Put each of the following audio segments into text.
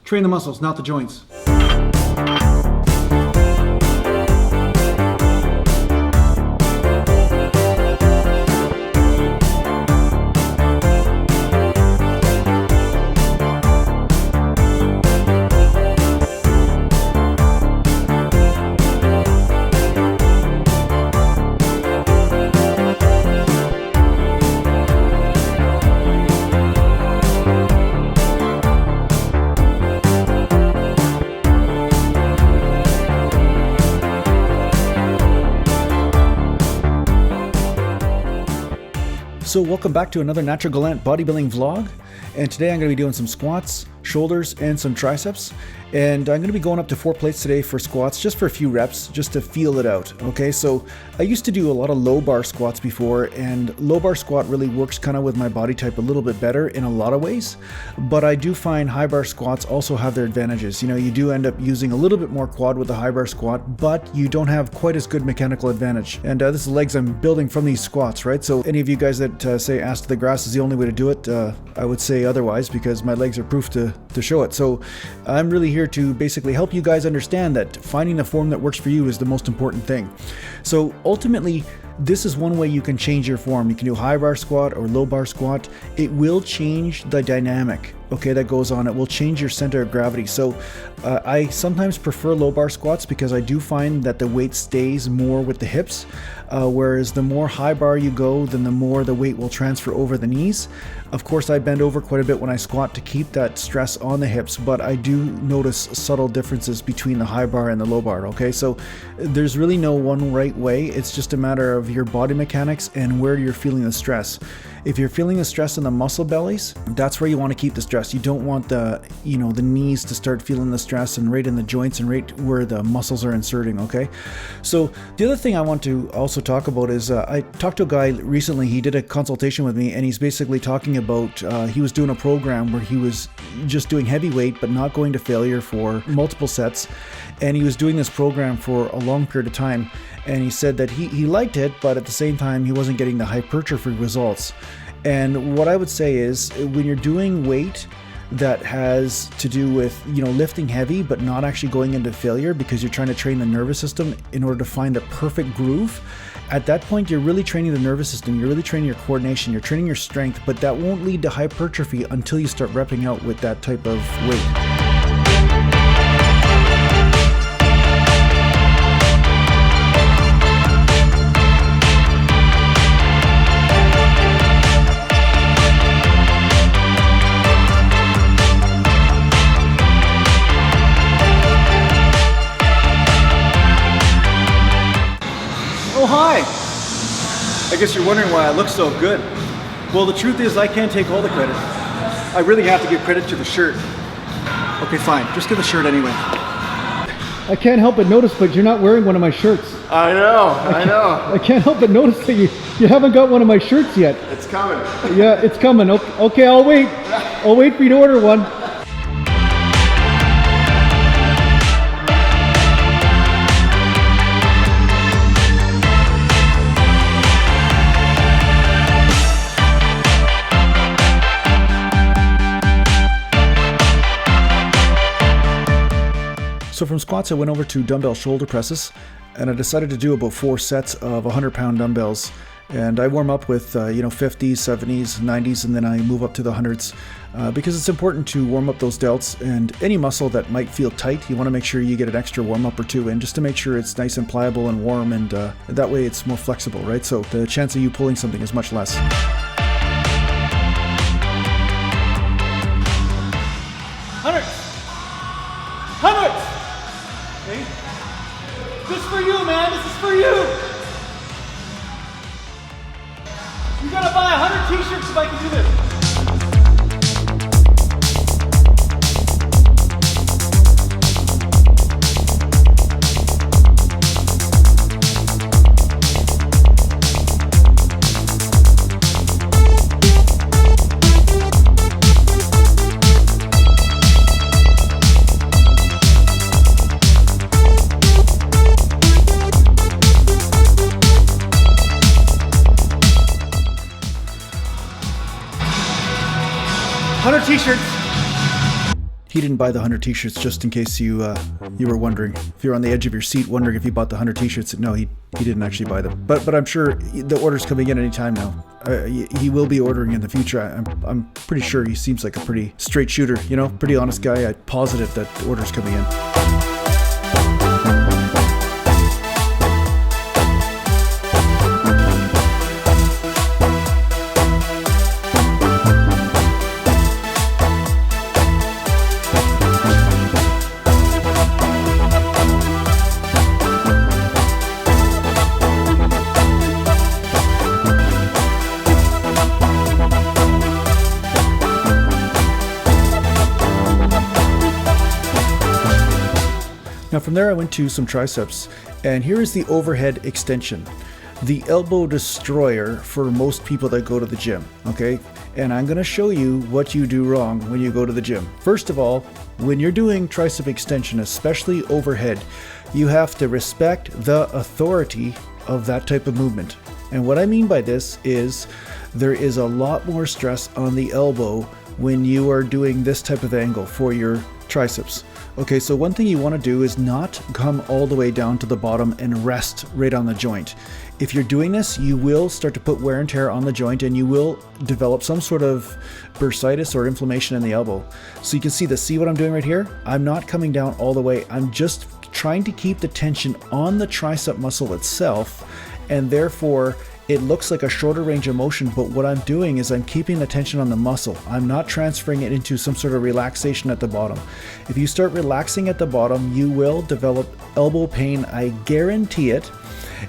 Train the muscles, not the joints. So welcome back to another Natural Gallant bodybuilding vlog, and today I'm going to be doing some squats, shoulders, and some triceps. And I'm going to be going up to 4 plates today for squats, just for a few reps, just to feel it out. Okay, so I used to do a lot of low bar squats before, and low bar squat really works kind of with my body type a little bit better in a lot of ways. But I do find high bar squats also have their advantages. You know, you do end up using a little bit more quad with the high bar squat, but you don't have quite as good mechanical advantage. And this is the legs I'm building from these squats, right? So any of you guys that say ass to the grass is the only way to do it, I would say otherwise, because my legs are proof to show it. So I'm really here to basically help you guys understand that finding the form that works for you is the most important thing. So ultimately, this is one way you can change your form. You can do high bar squat or low bar squat. It will change the dynamic, okay, that goes on. It will change your center of gravity. So I sometimes prefer low bar squats because I do find that the weight stays more with the hips, whereas the more high bar you go, then the more the weight will transfer over the knees. Of course, I bend over quite a bit when I squat to keep that stress on the hips, but I do notice subtle differences between the high bar and the low bar, okay? So there's really no one right way. It's just a matter of your body mechanics and where you're feeling the stress. If you're feeling the stress in the muscle bellies, that's where you want to keep the stress. You don't want the knees to start feeling the stress and right in the joints and right where the muscles are inserting, okay? So the other thing I want to also talk about is I talked to a guy recently. He did a consultation with me, and he's basically talking about he was doing a program where he was just doing heavy weight but not going to failure for multiple sets, and he was doing this program for a long period of time. And he said that he liked it, but at the same time, he wasn't getting the hypertrophy results. And what I would say is when you're doing weight that has to do with, lifting heavy, but not actually going into failure because you're trying to train the nervous system in order to find the perfect groove, at that point, you're really training the nervous system. You're really training your coordination. You're training your strength, but that won't lead to hypertrophy until you start repping out with that type of weight. Oh, hi! I guess you're wondering why I look so good. Well, the truth is I can't take all the credit. I really have to give credit to the shirt. Okay, fine. Just give the shirt anyway. I can't help but notice, but you're not wearing one of my shirts. I know. I can't help but notice that you haven't got one of my shirts yet. It's coming. Yeah, it's coming. Okay, I'll wait. I'll wait for you to order one. So from squats, I went over to dumbbell shoulder presses, and I decided to do about 4 sets of 100-pound dumbbells. And I warm up with 50s, 70s, 90s, and then I move up to the 100s because it's important to warm up those delts. And any muscle that might feel tight, you want to make sure you get an extra warm up or two in, just to make sure it's nice and pliable and warm, and that way it's more flexible, right? So the chance of you pulling something is much less. Hundreds! Okay. This is for you, man. This is for you. You gotta buy 100 t-shirts if I can do this. he didn't buy the 100 t-shirts, just in case you were wondering. If you're on the edge of your seat wondering if he bought the 100 t-shirts, no, he didn't actually buy them. But I'm sure the order's coming in anytime now. He will be ordering in the future. I'm pretty sure he seems like a pretty straight shooter, you know, pretty honest guy. I'm positive that the order's coming in. Now from there I went to some triceps, and here is the overhead extension, the elbow destroyer for most people that go to the gym, okay? And I'm gonna show you what you do wrong when you go to the gym. First of all, when you're doing tricep extension, especially overhead, you have to respect the authority of that type of movement. And what I mean by this is there is a lot more stress on the elbow when you are doing this type of angle for your triceps. Okay, so one thing you want to do is not come all the way down to the bottom and rest right on the joint. If you're doing this, you will start to put wear and tear on the joint, and you will develop some sort of bursitis or inflammation in the elbow. So you can see what I'm doing right here? I'm not coming down all the way. I'm just trying to keep the tension on the tricep muscle itself, and therefore it looks like a shorter range of motion, but what I'm doing is I'm keeping the tension on the muscle. I'm not transferring it into some sort of relaxation at the bottom. If you start relaxing at the bottom, you will develop elbow pain, I guarantee it.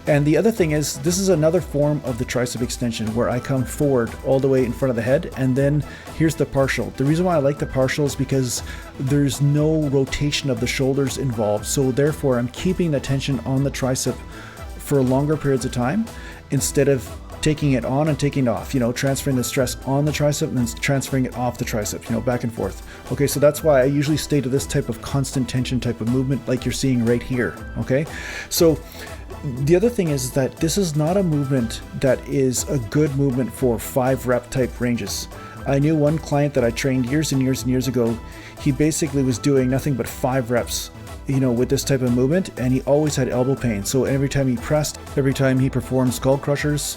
And the other thing is, this is another form of the tricep extension where I come forward all the way in front of the head, and then here's the partial. The reason why I like the partial is because there's no rotation of the shoulders involved, so therefore I'm keeping the tension on the tricep for longer periods of time, instead of taking it on and taking it off, you know, transferring the stress on the tricep and then transferring it off the tricep, you know, back and forth. Okay, so that's why I usually stay to this type of constant tension type of movement like you're seeing right here, okay? So the other thing is that this is not a movement that is a good movement for 5 rep type ranges. I knew one client that I trained years and years and years ago. He basically was doing nothing but 5 reps, you know, with this type of movement, and he always had elbow pain. So every time he pressed, every time he performed skull crushers,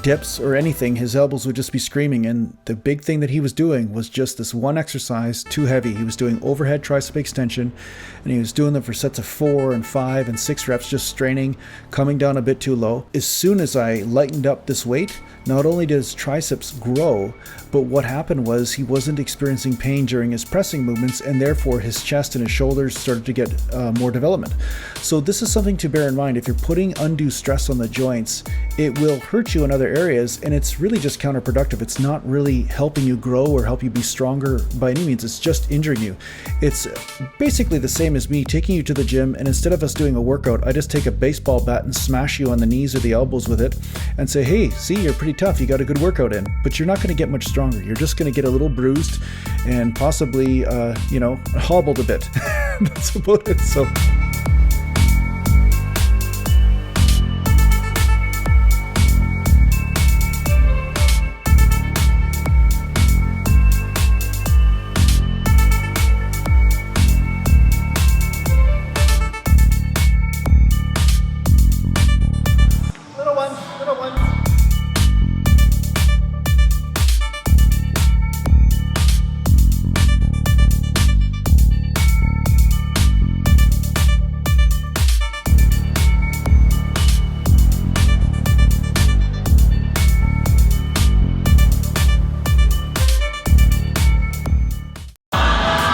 dips, or anything, his elbows would just be screaming. And the big thing that he was doing was just this one exercise too heavy. He was doing overhead tricep extension, and he was doing them for sets of 4 and 5 and 6 reps, just straining, coming down a bit too low. As soon as I lightened up this weight, not only did his triceps grow, but what happened was he wasn't experiencing pain during his pressing movements, and therefore his chest and his shoulders started to get more development. So this is something to bear in mind. If you're putting undue stress on the joints, it will hurt you in other areas, and it's really just counterproductive. It's not really helping you grow or help you be stronger by any means. It's just injuring you. It's basically the same as me taking you to the gym, and instead of us doing a workout, I just take a baseball bat and smash you on the knees or the elbows with it and say, hey, see, you're pretty tough. You got a good workout in. But you're not going to get much stronger. You're just going to get a little bruised and possibly, you know, hobbled a bit. That's about it. So little one.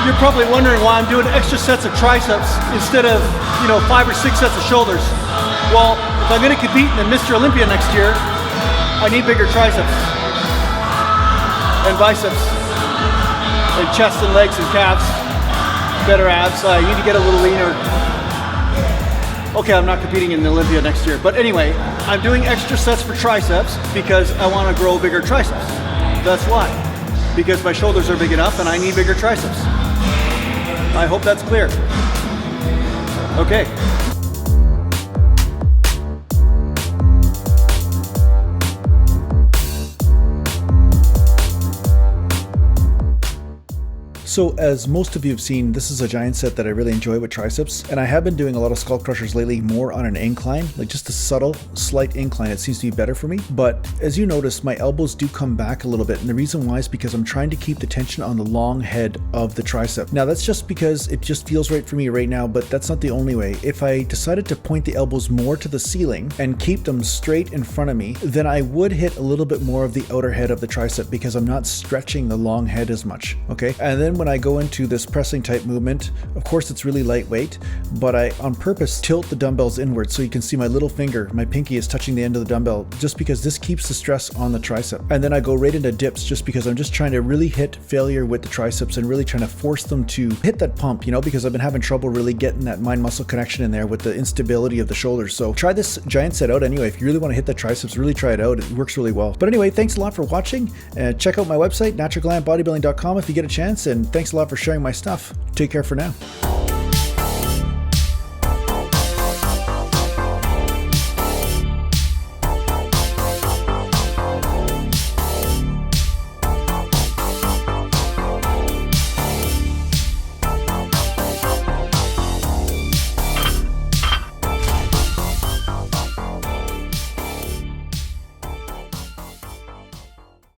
You're probably wondering why I'm doing extra sets of triceps instead of, you know, 5 or 6 sets of shoulders. Well, if I'm going to compete in Mr. Olympia next year, I need bigger triceps and biceps and chest and legs and calves, better abs. I need to get a little leaner. Okay, I'm not competing in Olympia next year, but anyway, I'm doing extra sets for triceps because I want to grow bigger triceps. That's why. Because my shoulders are big enough and I need bigger triceps. I hope that's clear. Okay. So as most of you have seen, this is a giant set that I really enjoy with triceps, and I have been doing a lot of skull crushers lately more on an incline, like just a subtle, slight incline. It seems to be better for me. But as you notice, my elbows do come back a little bit, and the reason why is because I'm trying to keep the tension on the long head of the tricep. Now that's just because it just feels right for me right now, but that's not the only way. If I decided to point the elbows more to the ceiling and keep them straight in front of me, then I would hit a little bit more of the outer head of the tricep because I'm not stretching the long head as much, okay? And then when I go into this pressing type movement, of course it's really lightweight, but I on purpose tilt the dumbbells inward so you can see my little finger, my pinky is touching the end of the dumbbell, just because this keeps the stress on the tricep. And then I go right into dips just because I'm just trying to really hit failure with the triceps and really trying to force them to hit that pump, you know, because I've been having trouble really getting that mind muscle connection in there with the instability of the shoulders. So try this giant set out anyway. If you really want to hit the triceps, really try it out. It works really well. But anyway, thanks a lot for watching. Check out my website, naturalgallantbodybuilding.com if you get a chance, and thanks a lot for sharing my stuff. Take care for now.